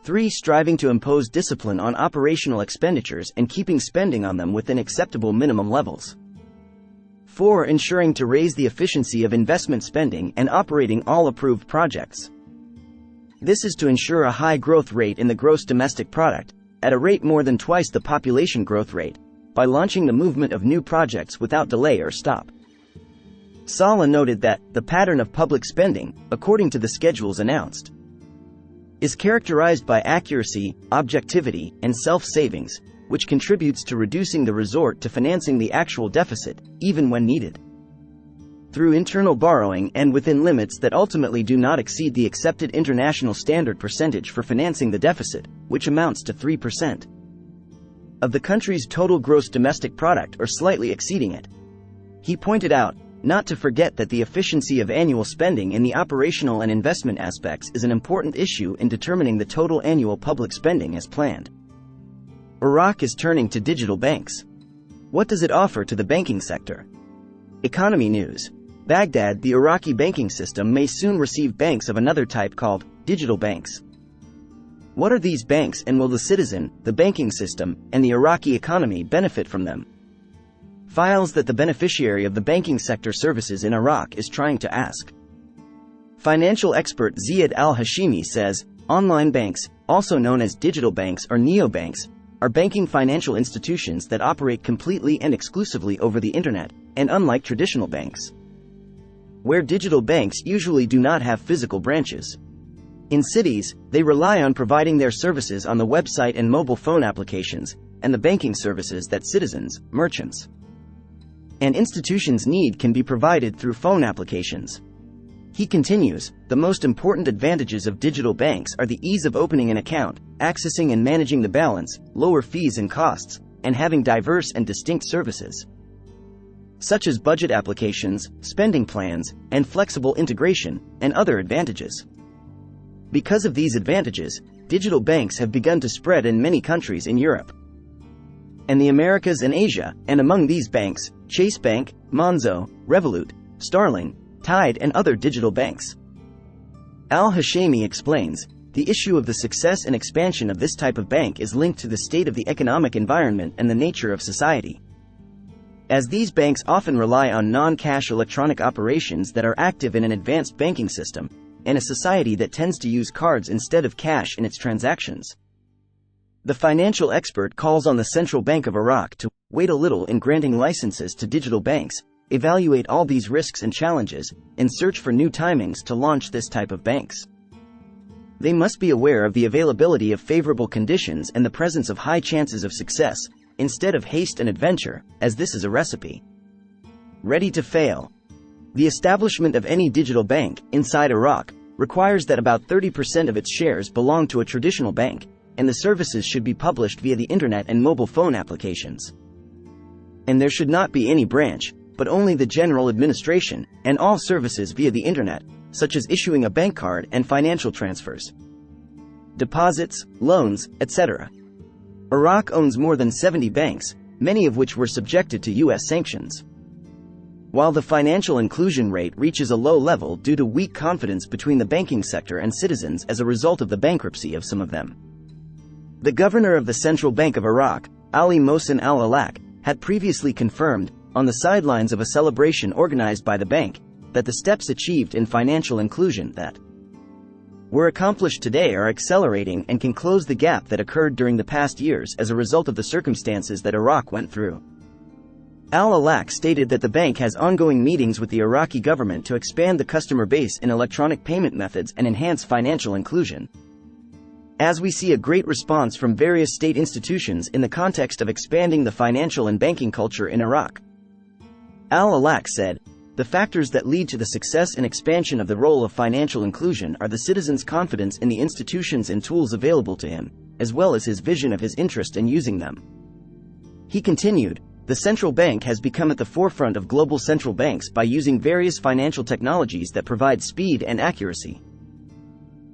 3. Striving to impose discipline on operational expenditures and keeping spending on them within acceptable minimum levels. 4. Ensuring to raise the efficiency of investment spending and operating all approved projects. This is to ensure a high growth rate in the gross domestic product, at a rate more than twice the population growth rate, by launching the movement of new projects without delay or stop. Saleh noted that the pattern of public spending, according to the schedules announced, is characterized by accuracy, objectivity, and self-savings, which contributes to reducing the resort to financing the actual deficit, even when needed, through internal borrowing and within limits that ultimately do not exceed the accepted international standard percentage for financing the deficit, which amounts to 3% of the country's total gross domestic product or slightly exceeding it. He pointed out, not to forget that the efficiency of annual spending in the operational and investment aspects is an important issue in determining the total annual public spending as planned. Iraq is turning to digital banks. What does it offer to the banking sector? Economy News. Baghdad, the Iraqi banking system may soon receive banks of another type called digital banks. What are these banks, and will the citizen, the banking system, and the Iraqi economy benefit from them? Files that the beneficiary of the banking sector services in Iraq is trying to ask. Financial expert Ziad al-Hashimi says, online banks, also known as digital banks or neobanks, are banking financial institutions that operate completely and exclusively over the internet, and unlike traditional banks, where digital banks usually do not have physical branches. In cities, they rely on providing their services on the website and mobile phone applications, and the banking services that citizens, merchants, and institutions need can be provided through phone applications. He continues, the most important advantages of digital banks are the ease of opening an account, accessing and managing the balance, lower fees and costs, and having diverse and distinct services, such as budget applications, spending plans, and flexible integration, and other advantages. Because of these advantages, digital banks have begun to spread in many countries in Europe and the Americas and Asia, and among these banks, Chase Bank, Monzo, Revolut, Starling, Tide, and other digital banks. Al-Hashimi explains, the issue of the success and expansion of this type of bank is linked to the state of the economic environment and the nature of society, as these banks often rely on non-cash electronic operations that are active in an advanced banking system, and a society that tends to use cards instead of cash in its transactions. The financial expert calls on the Central Bank of Iraq to wait a little in granting licenses to digital banks, evaluate all these risks and challenges, and search for new timings to launch this type of banks. They must be aware of the availability of favorable conditions and the presence of high chances of success, instead of haste and adventure, as this is a recipe ready to fail. The establishment of any digital bank, inside Iraq, requires that about 30% of its shares belong to a traditional bank, and the services should be published via the internet and mobile phone applications. And there should not be any branch, but only the general administration, and all services via the internet, such as issuing a bank card and financial transfers, deposits, loans, etc. Iraq owns more than 70 banks, many of which were subjected to U.S. sanctions, while the financial inclusion rate reaches a low level due to weak confidence between the banking sector and citizens as a result of the bankruptcy of some of them. The governor of the Central Bank of Iraq, Ali Mohsen al-Alak, had previously confirmed, on the sidelines of a celebration organized by the bank, that the steps achieved in financial inclusion that were accomplished today are accelerating and can close the gap that occurred during the past years as a result of the circumstances that Iraq went through. Al-Alak stated that the bank has ongoing meetings with the Iraqi government to expand the customer base in electronic payment methods and enhance financial inclusion, as we see a great response from various state institutions in the context of expanding the financial and banking culture in Iraq. Al-Alak said, the factors that lead to the success and expansion of the role of financial inclusion are the citizen's confidence in the institutions and tools available to him, as well as his vision of his interest in using them. He continued, the central bank has become at the forefront of global central banks by using various financial technologies that provide speed and accuracy,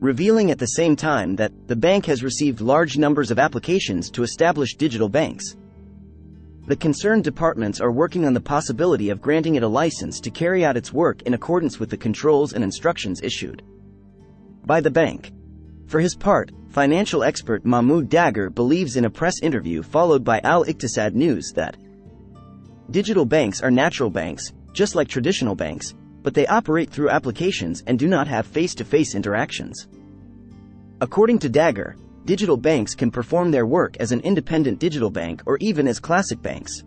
revealing at the same time that the bank has received large numbers of applications to establish digital banks. The concerned departments are working on the possibility of granting it a license to carry out its work in accordance with the controls and instructions issued by the bank. For his part, Financial expert Mahmoud Dagher believes in a press interview followed by Al-Iqtisad News that digital banks are natural banks, just like traditional banks, but they operate through applications and do not have face-to-face interactions. According to Dagher, digital banks can perform their work as an independent digital bank or even as classic banks,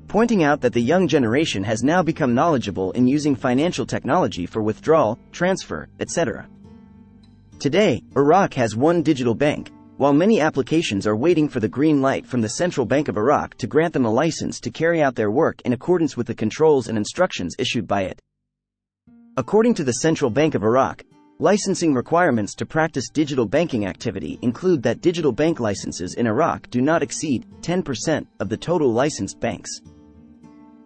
pointing out that the young generation has now become knowledgeable in using financial technology for withdrawal, transfer, etc. Today, Iraq has one digital bank, while many applications are waiting for the green light from the Central Bank of Iraq to grant them a license to carry out their work in accordance with the controls and instructions issued by it. According to the Central Bank of Iraq, licensing requirements to practice digital banking activity include that digital bank licenses in Iraq do not exceed 10% of the total licensed banks.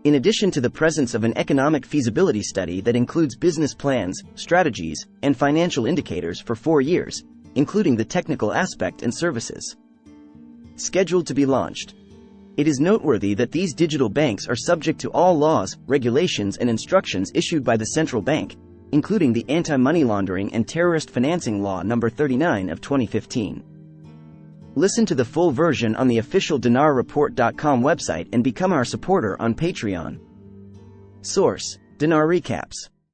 In addition to the presence of an economic feasibility study that includes business plans, strategies, and financial indicators for 4 years, including the technical aspect and services scheduled to be launched. It is noteworthy that these digital banks are subject to all laws, regulations, and instructions issued by the central bank, including the Anti-Money Laundering and Terrorist Financing Law No. 39 of 2015. Listen to the full version on the official dinarreport.com website and become our supporter on Patreon. Source: Dinar Recaps.